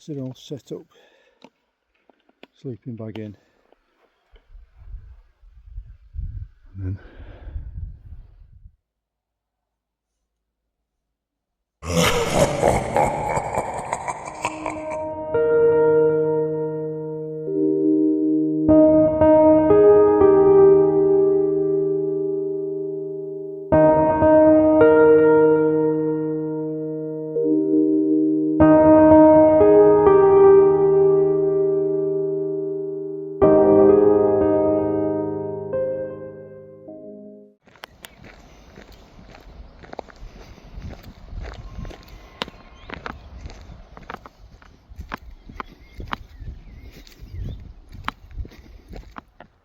That's it all set up. Sleeping bag in. And then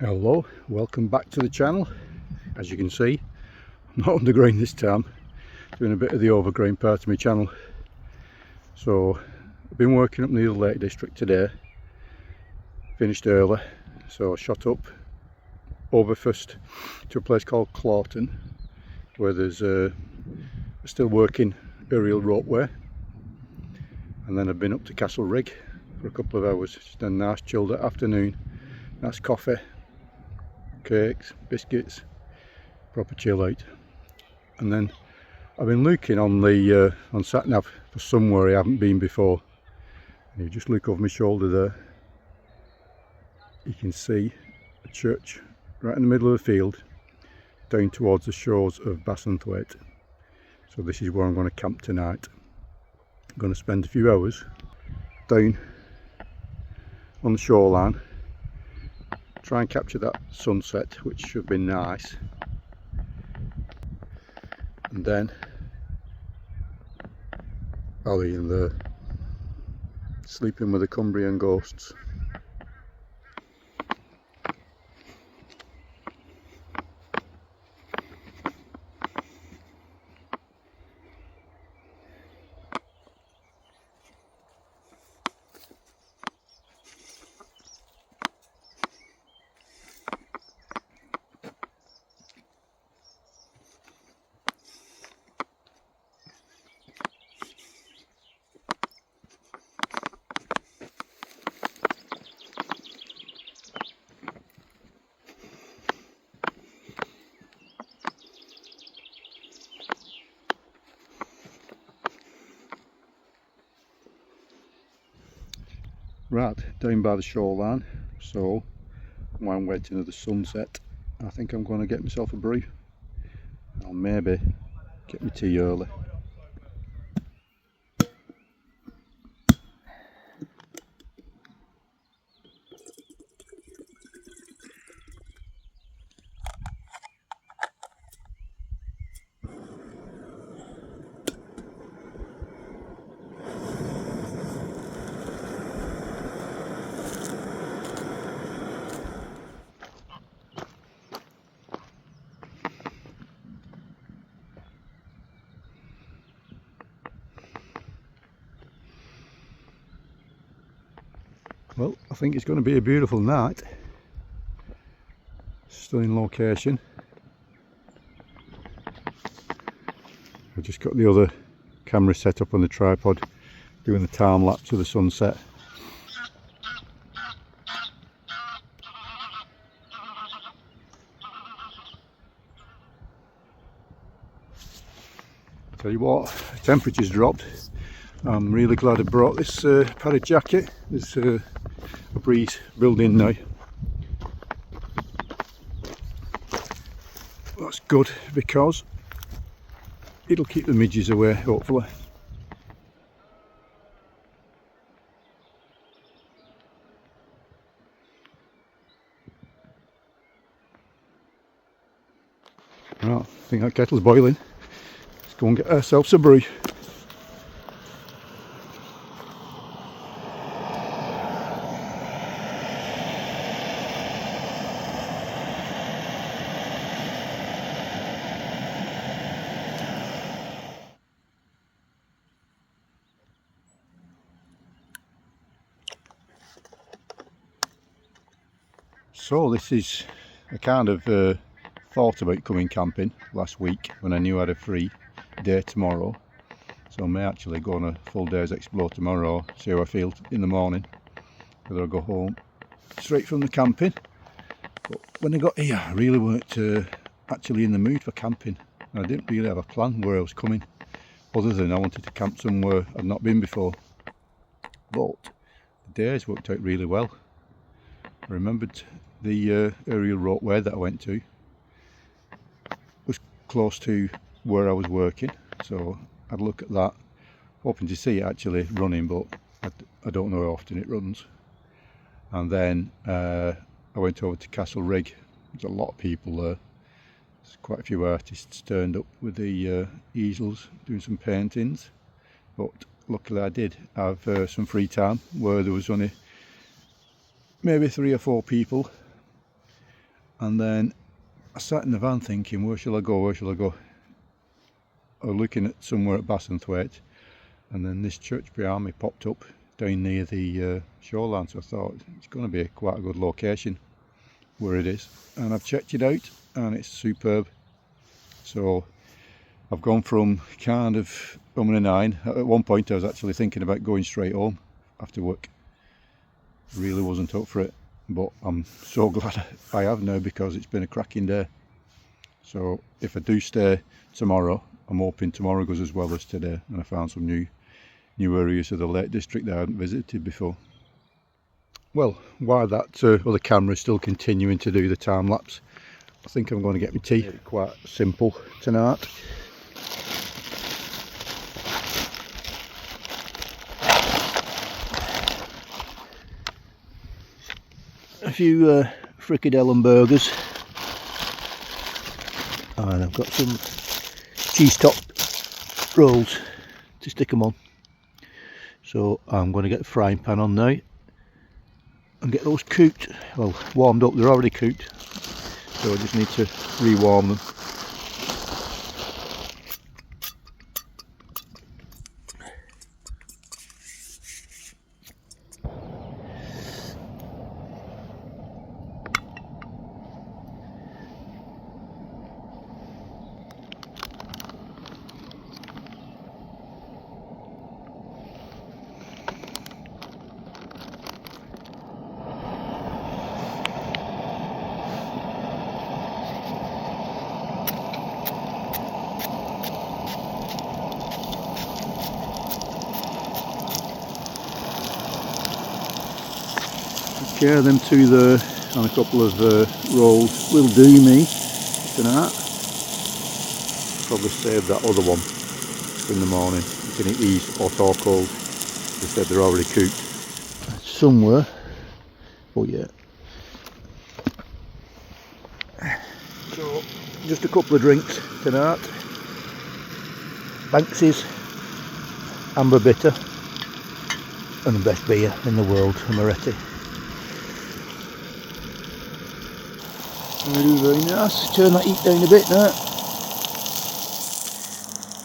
hello, welcome back to the channel. As you can see, I'm not underground this time, doing a bit of the overgrown part of my channel. So I've been working up near the Lake District today, finished early, so I shot up over first to a place called Clawton, where there's still working aerial ropeway, and then I've been up to Castle Rig for a couple of hours. Just a nice chilled afternoon, nice coffee, cakes, biscuits, proper chill out. And then I've been looking on the on SatNav for somewhere I haven't been before. And you just look over my shoulder there, you can see a church right in the middle of the field down towards the shores of Bassenthwaite. So this is where I'm going to camp tonight. I'm going to spend a few hours down on the shoreline, try and capture that sunset, which should be nice, and then I'll be in there sleeping with the Cumbrian ghosts. Right, down by the shoreline, so while I'm waiting for the sunset, I think I'm going to get myself a brew. I'll maybe get my tea early. Well, I think it's going to be a beautiful night. Stunning location. I've just got the other camera set up on the tripod, doing the time lapse of the sunset. Tell you what, the temperature's dropped. I'm really glad I brought this padded jacket. There's a breeze building now. That's good because it'll keep the midges away, hopefully. Right, I think that kettle's boiling. Let's go and get ourselves a brew. So this is, I kind of thought about coming camping last week when I knew I had a free day tomorrow. So so I may actually go on a full day's explore tomorrow, see how I feel in the morning, whether I go home straight from the camping. But when I got here, I really weren't actually in the mood for camping. I didn't really have a plan where I was coming, other than I wanted to camp somewhere I'd not been before. But the days worked out really well. I remembered the aerial ropeway that I went to was close to where I was working, so I'd look at that, hoping to see it actually running, but I don't know how often it runs. And then I went over to Castle Rig. There's a lot of people there. There's quite a few artists turned up with the easels doing some paintings, but luckily I did have some free time where there was only maybe 3 or 4 people. And then I sat in the van thinking, where shall I go, where shall I go? I was looking at somewhere at Bassenthwaite, and then this church behind me popped up down near the shoreline, so I thought it's going to be quite a good location where it is, and I've checked it out and it's superb. So I've gone from kind of umming and ahhing. At one point I was actually thinking about going straight home after work. Really wasn't up for it, but I'm so glad I have now, because it's been a cracking day. So if I do stay tomorrow, I'm hoping tomorrow goes as well as today, and I found some new areas of the Lake District that I hadn't visited before. Well, while that other camera is still continuing to do the time lapse, I think I'm going to get my tea. Quite simple tonight. A few frikadelle burgers, and I've got some cheese top rolls to stick them on. So I'm going to get the frying pan on now and get those cooked, well, warmed up. They're already cooked, so I just need to rewarm them. Okay, them two there and a couple of rolls will do me tonight. Probably save that other one in the morning. You can eat these hot or cold. They said they're already cooked. Somewhere. Oh yeah. So just a couple of drinks tonight. Banksy's Amber Bitter, and the best beer in the world, Moretti. Very nice. Turn that heat down a bit now.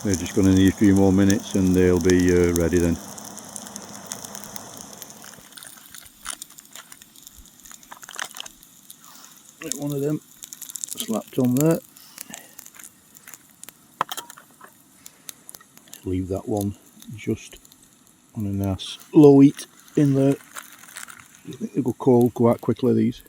They're just going to need a few more minutes and they'll be ready then. Get one of them slapped on there. Leave that one just on a nice low heat in there. I think they go cold quite quickly, these.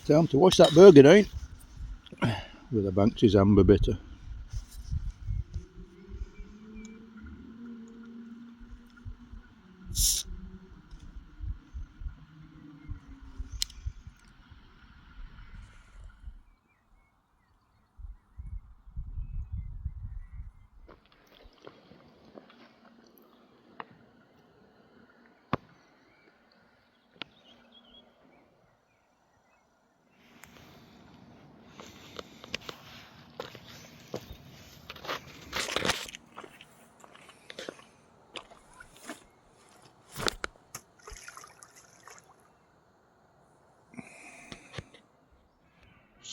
Time to wash that burger down with a Banksy's Amber Bitter.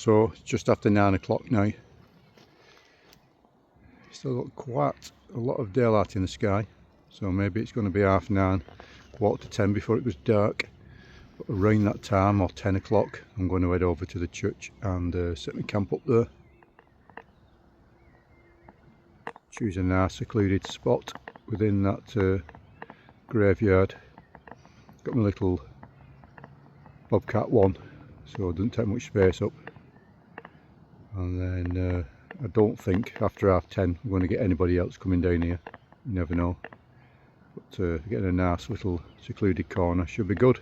so, it's just after 9 o'clock now. Still got quite a lot of daylight in the sky, so maybe it's going to be 9:30, 9:45 before it goes dark. But around that time, or 10 o'clock, I'm going to head over to the church and set my camp up there. Choose a nice secluded spot within that graveyard. Got my little Bobcat one, so it doesn't take much space up. And then I don't think after 10:30 we're going to get anybody else coming down here. You never know. But getting a nice little secluded corner should be good.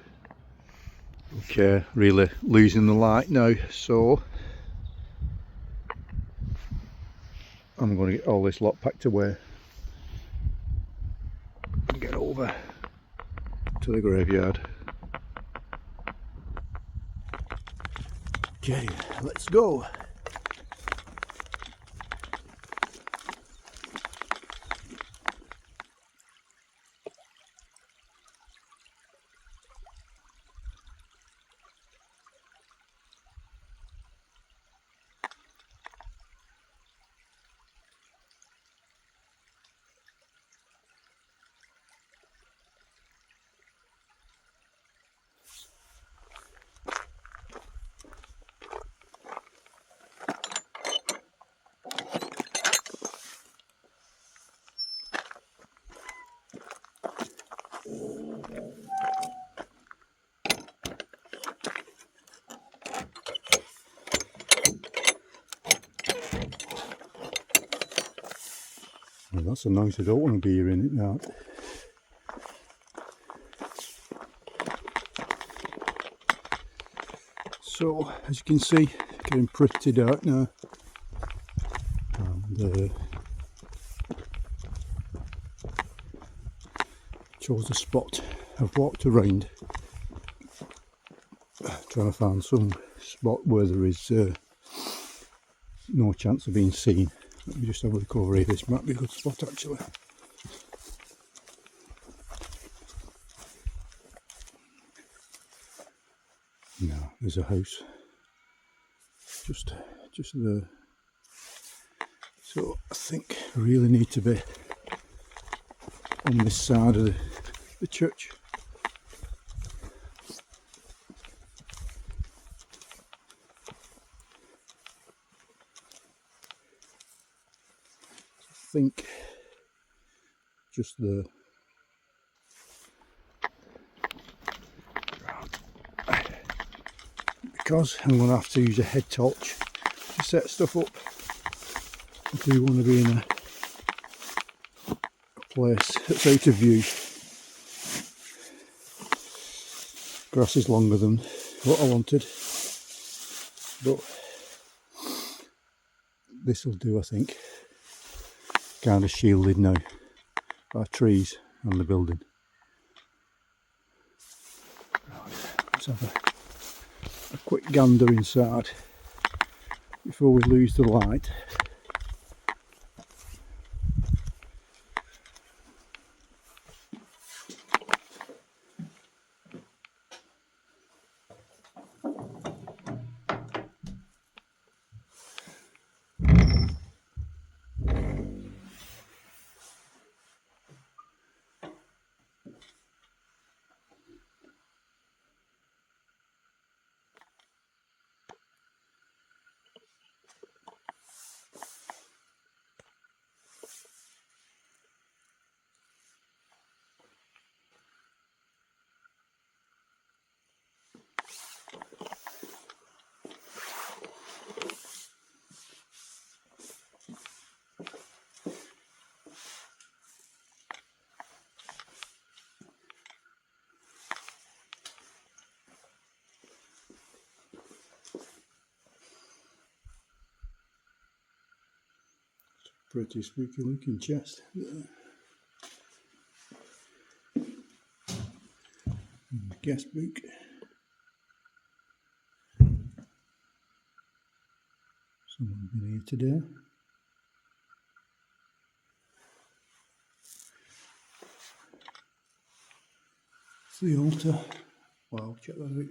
Okay, really losing the light now, so I'm going to get all this lot packed away and get over to the graveyard. Okay, let's go. Well, that's a noise I don't want to be hearing it now. So, as you can see, it's getting pretty dark now. And chose a spot. I've walked around trying to find some spot where there is no chance of being seen. Let me just have a look over here. This might be a good spot actually. No, there's a house just there. So I think I really need to be on this side of the church. I think just there. Because I'm going to have to use a head torch to set stuff up. I do want to be in a place that's out of view. Grass is longer than what I wanted, but this will do, I think. Kind of shielded now by trees and the building. Right, let's have a quick gander inside before we lose the light. Pretty spooky looking chest there. And the guest book. Someone been here today. It's the altar. Wow, check that out.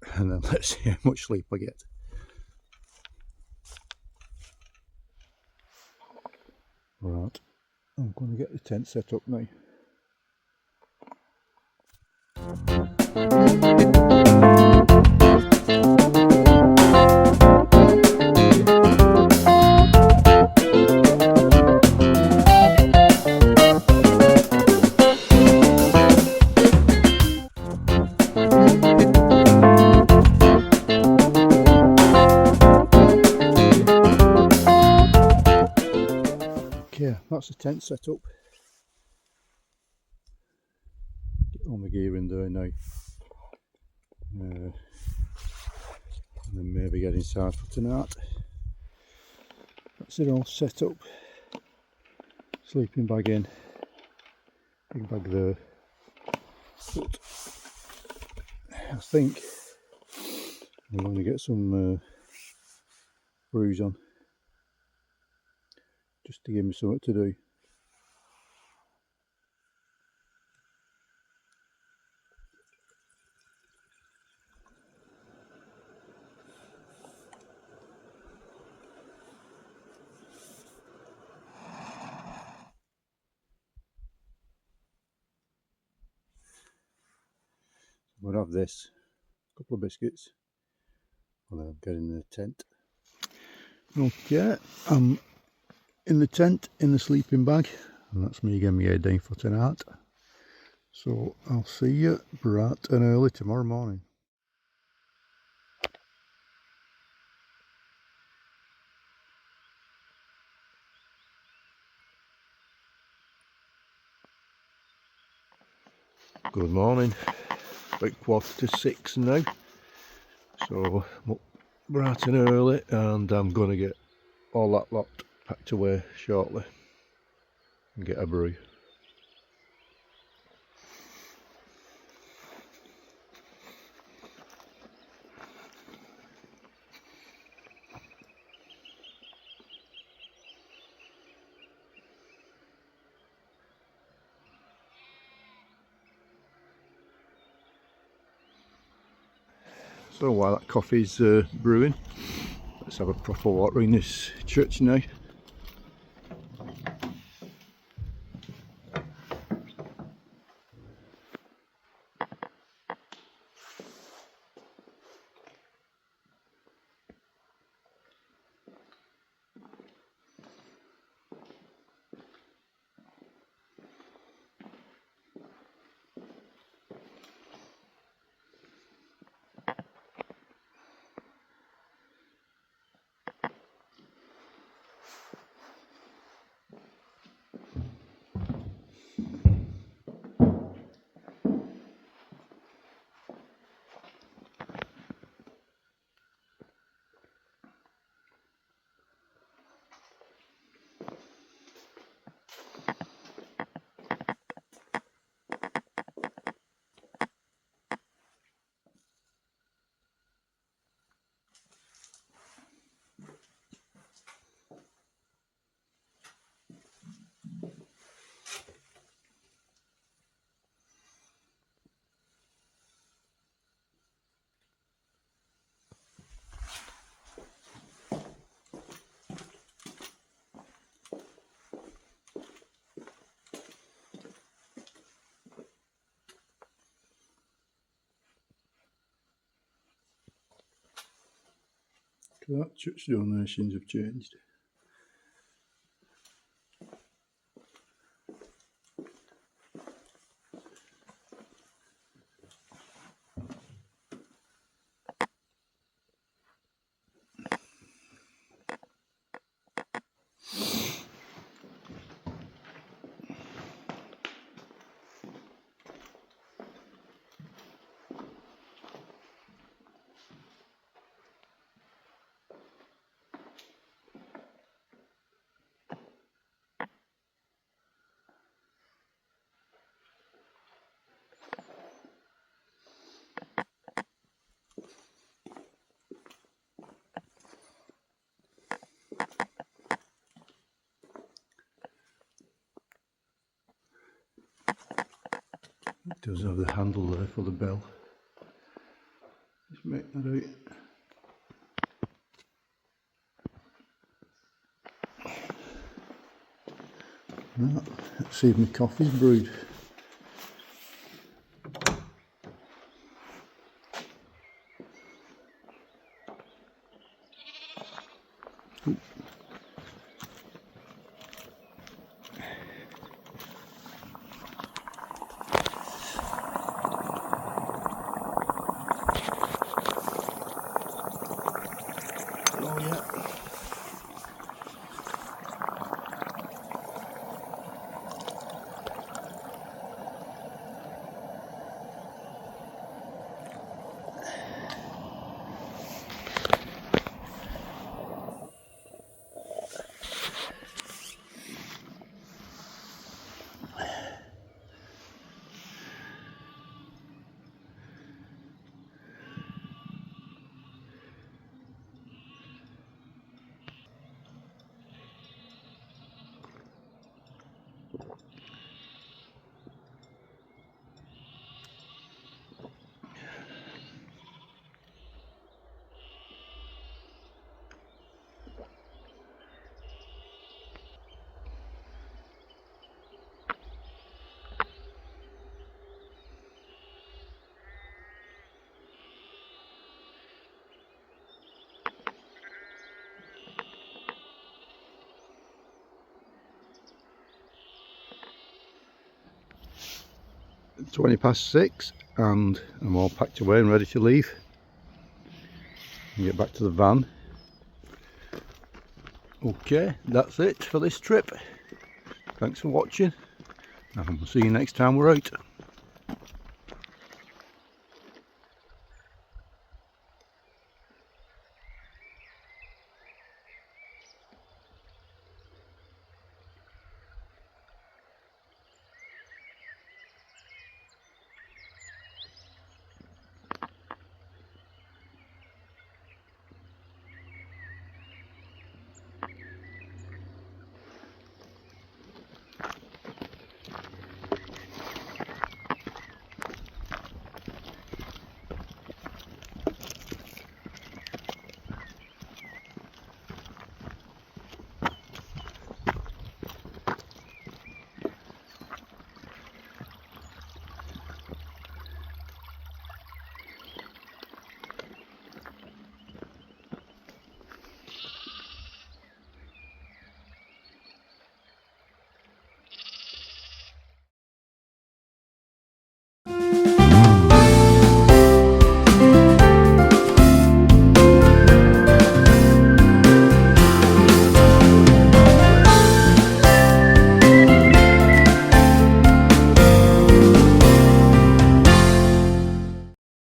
and then let's see how much sleep I get. Right, I'm going to get the tent set up now. Okay, that's the tent set up. Get all my gear in there now. And then maybe get inside for tonight. That's it all set up. Sleeping bag in, big bag there. But I think I'm going to get some brews on, just to give me something to do. We'll have this, a couple of biscuits, and then I'm getting in the tent. Okay, I'm in the tent, in the sleeping bag, and that's me getting my head down for tonight. So I'll see you bright and early tomorrow morning. Good morning, about 5:45 now, so I'm up bright and early, and I'm going to get all that lot packed away shortly and get a brew. So while that coffee's brewing, let's have a proper walk around this church now. That church donations have changed. It does have the handle there for the bell. make that out. Right, let's see if my coffee's brewed. Ooh. Oh yeah. It's 6:20 and I'm all packed away and ready to leave and get back to the van. Okay, that's it for this trip. Thanks for watching and we'll see you next time we're out.